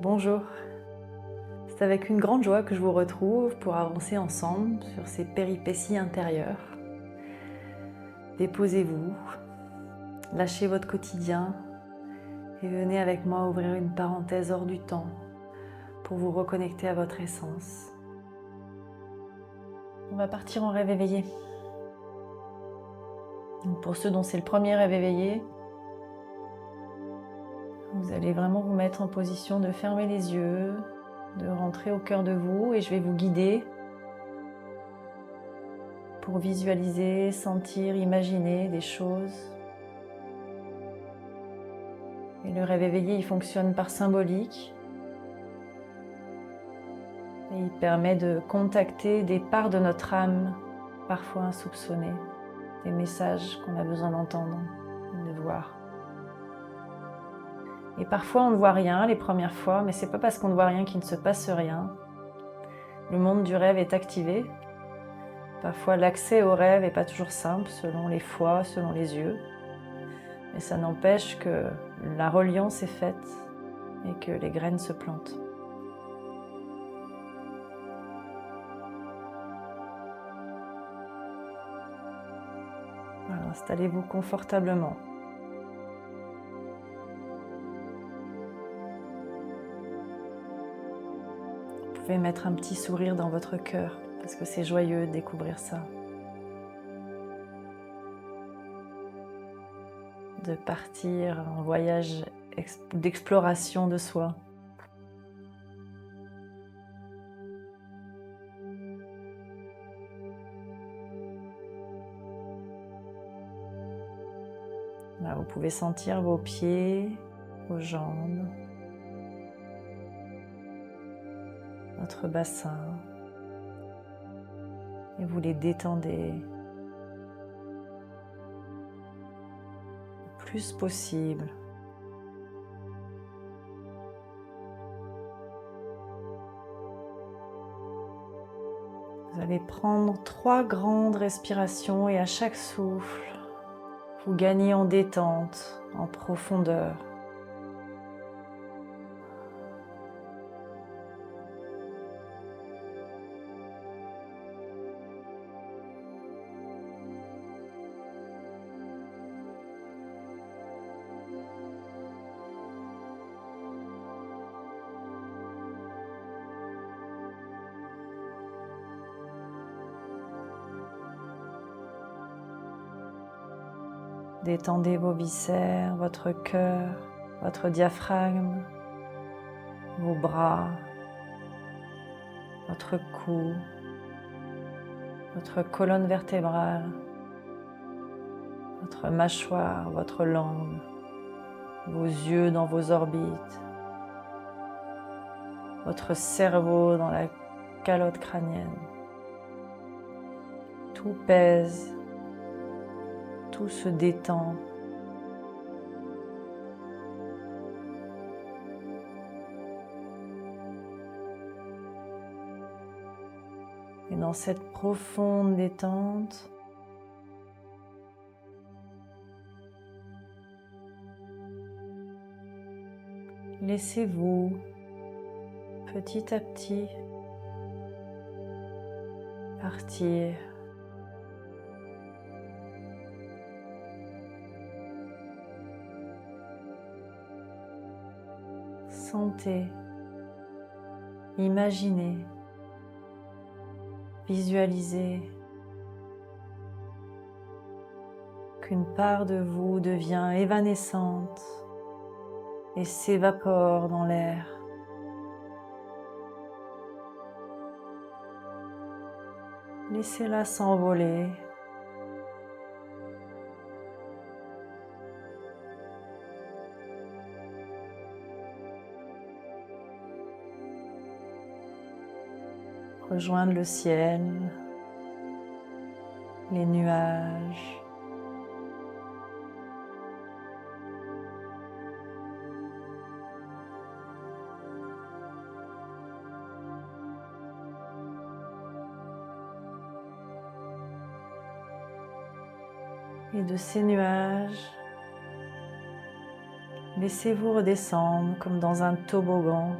Bonjour, c'est avec une grande joie que je vous retrouve pour avancer ensemble sur ces péripéties intérieures. Déposez-vous, lâchez votre quotidien et venez avec moi ouvrir une parenthèse hors du temps pour vous reconnecter à votre essence. On va partir en rêve éveillé. Donc pour ceux dont c'est le premier rêve éveillé, vous allez vraiment vous mettre en position de fermer les yeux, de rentrer au cœur de vous et je vais vous guider pour visualiser, sentir, imaginer des choses. Et le rêve éveillé, il fonctionne par symbolique. Et il permet de contacter des parts de notre âme, parfois insoupçonnées, des messages qu'on a besoin d'entendre, de voir. Et parfois on ne voit rien les premières fois, mais c'est pas parce qu'on ne voit rien qu'il ne se passe rien. Le monde du rêve est activé. Parfois l'accès au rêve n'est pas toujours simple, selon les fois, selon les yeux. Mais ça n'empêche que la reliance est faite et que les graines se plantent. Voilà, installez-vous confortablement. Vous pouvez mettre un petit sourire dans votre cœur parce que c'est joyeux de découvrir ça. De partir en voyage d'exploration de soi. Là, vous pouvez sentir vos pieds, vos jambes, votre bassin et vous les détendez le plus possible. Vous allez prendre 3 grandes respirations et à chaque souffle, vous gagnez en détente, en profondeur. Détendez vos viscères, votre cœur, votre diaphragme, vos bras, votre cou, votre colonne vertébrale, votre mâchoire, votre langue, vos yeux dans vos orbites, votre cerveau dans la calotte crânienne. Tout pèse, tout se détend. Et dans cette profonde détente, laissez-vous petit à petit partir. Sentez, imaginez, visualisez qu'une part de vous devient évanescente et s'évapore dans l'air. Laissez-la s'envoler. Rejoindre le ciel, les nuages. Et de ces nuages, Laissez-vous redescendre comme dans un toboggan,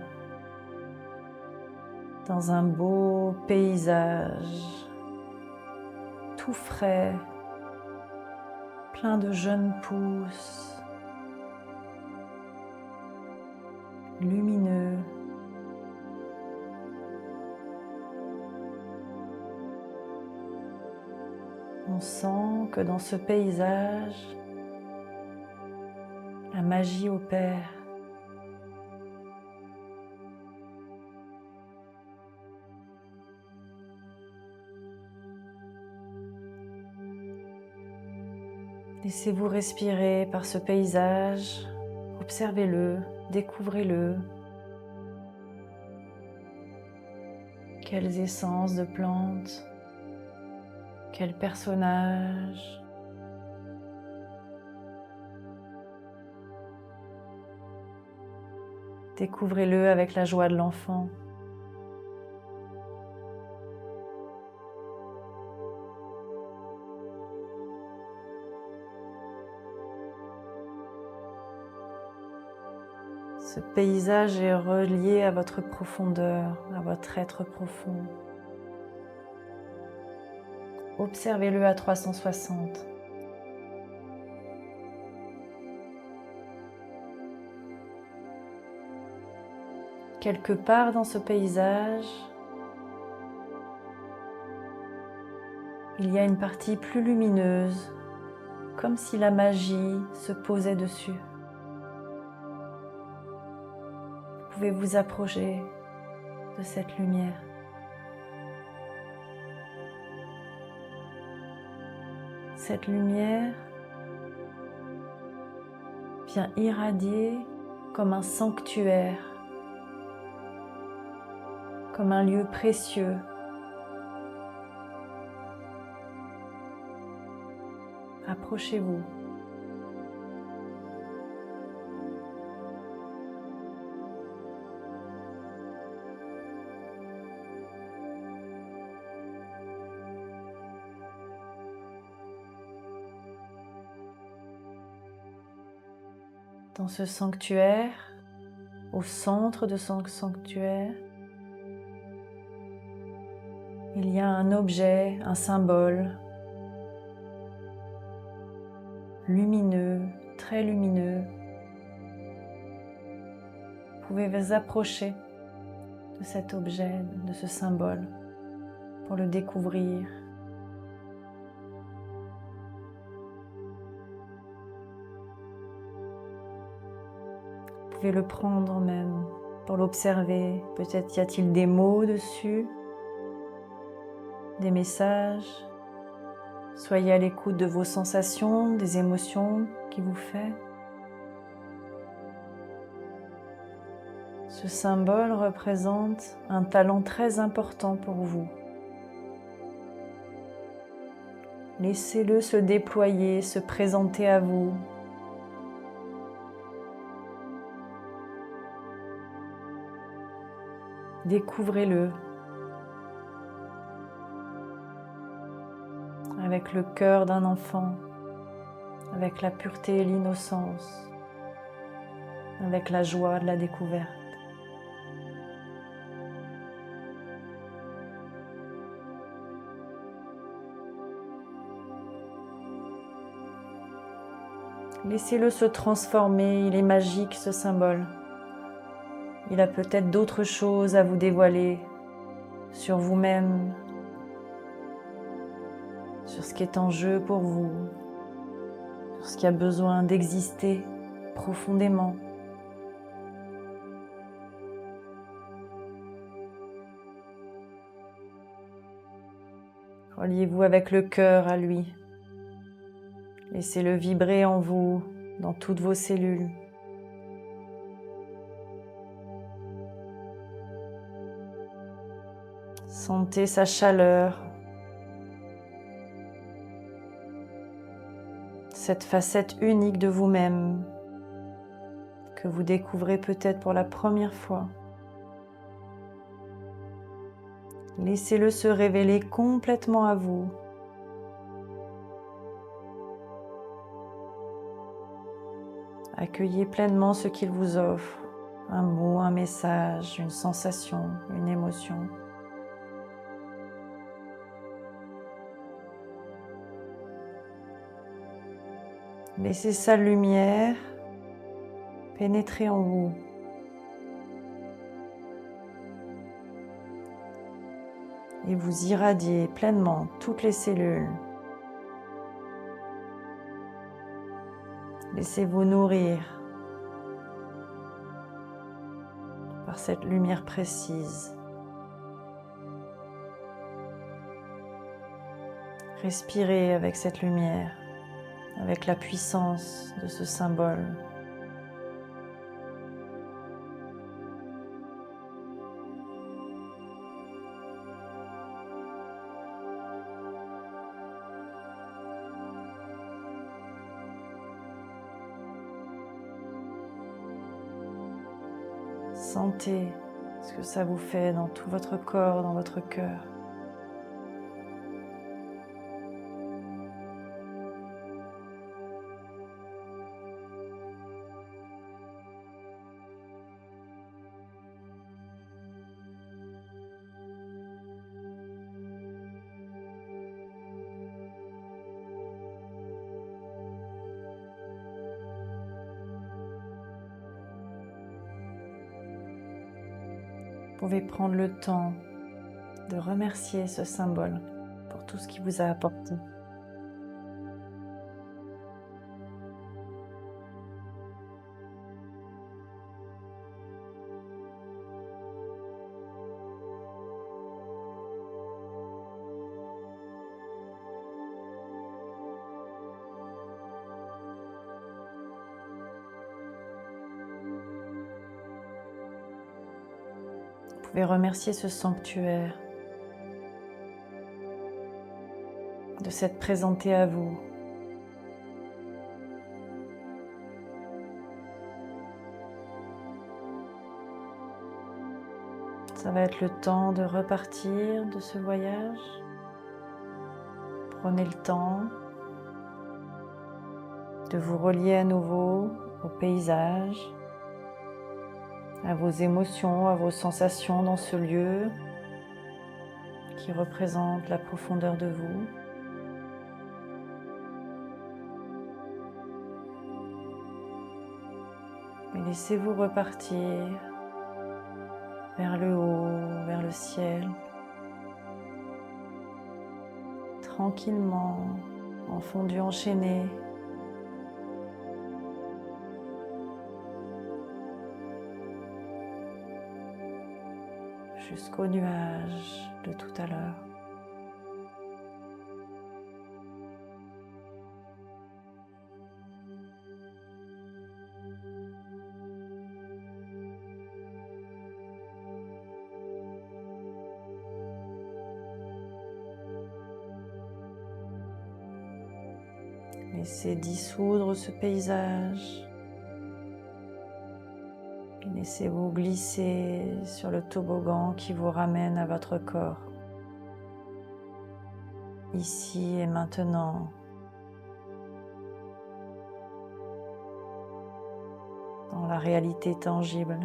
dans un beau paysage, tout frais, plein de jeunes pousses, lumineux. On sent que dans ce paysage, la magie opère. Laissez-vous respirer par ce paysage, observez-le, découvrez-le. Quelles essences de plantes, quels personnages. Découvrez-le avec la joie de l'enfant. Ce paysage est relié à votre profondeur, à votre être profond. Observez-le à 360. Quelque part dans ce paysage, il y a une partie plus lumineuse, comme si la magie se posait dessus. Vous pouvez vous approcher de cette lumière. Cette lumière vient irradier comme un sanctuaire, comme un lieu précieux. Approchez-vous. Dans ce sanctuaire, au centre de ce sanctuaire, il y a un objet, un symbole lumineux, très lumineux. Vous pouvez vous approcher de cet objet, de ce symbole, pour le découvrir. Vous pouvez le prendre même pour l'observer. Peut-être y a-t-il des mots dessus, des messages. Soyez à l'écoute de vos sensations, des émotions qui vous fait. Ce symbole représente un talent très important pour vous. Laissez-le se déployer, se présenter à vous. Découvrez-le avec le cœur d'un enfant, avec la pureté et l'innocence, avec la joie de la découverte. Laissez-le se transformer, il est magique ce symbole. Il a peut-être d'autres choses à vous dévoiler sur vous-même, sur ce qui est en jeu pour vous, sur ce qui a besoin d'exister profondément. Reliez-vous avec le cœur à lui. Laissez-le vibrer en vous, dans toutes vos cellules. Sentez sa chaleur, cette facette unique de vous-même que vous découvrez peut-être pour la première fois. Laissez-le se révéler complètement à vous. Accueillez pleinement ce qu'il vous offre, un mot, un message, une sensation, une émotion. Laissez sa lumière pénétrer en vous. Et vous irradiez pleinement toutes les cellules. Laissez-vous nourrir par cette lumière précise. Respirez avec cette lumière, avec la puissance de ce symbole. Sentez ce que ça vous fait dans tout votre corps, dans votre cœur. Vous pouvez prendre le temps de remercier ce symbole pour tout ce qu'il vous a apporté. Vous pouvez remercier ce sanctuaire de s'être présenté à vous. Ça va être le temps de repartir de ce voyage. Prenez le temps de vous relier à nouveau au paysage, à vos émotions, à vos sensations dans ce lieu qui représente la profondeur de vous. Et laissez-vous repartir vers le haut, vers le ciel, tranquillement, en fondu enchaîné. Jusqu'au nuage de tout à l'heure. Laissez dissoudre ce paysage. Laissez-vous glisser sur le toboggan qui vous ramène à votre corps, ici et maintenant, dans la réalité tangible.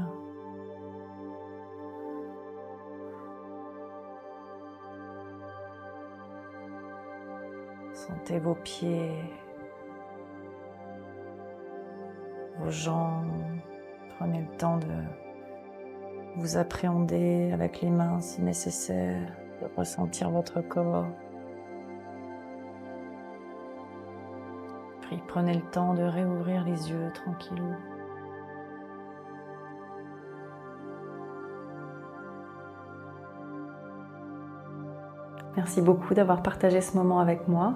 Sentez vos pieds, vos jambes. Prenez le temps de vous appréhender avec les mains si nécessaire, de ressentir votre corps. Puis prenez le temps de réouvrir les yeux tranquillou. Merci beaucoup d'avoir partagé ce moment avec moi.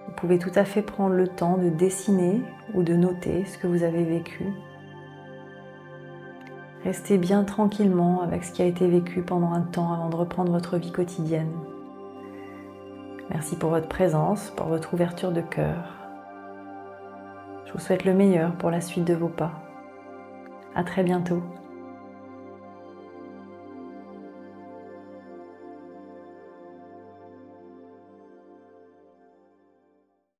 Vous pouvez tout à fait prendre le temps de dessiner ou de noter ce que vous avez vécu. Restez bien tranquillement avec ce qui a été vécu pendant un temps avant de reprendre votre vie quotidienne. Merci pour votre présence, pour votre ouverture de cœur. Je vous souhaite le meilleur pour la suite de vos pas. À très bientôt.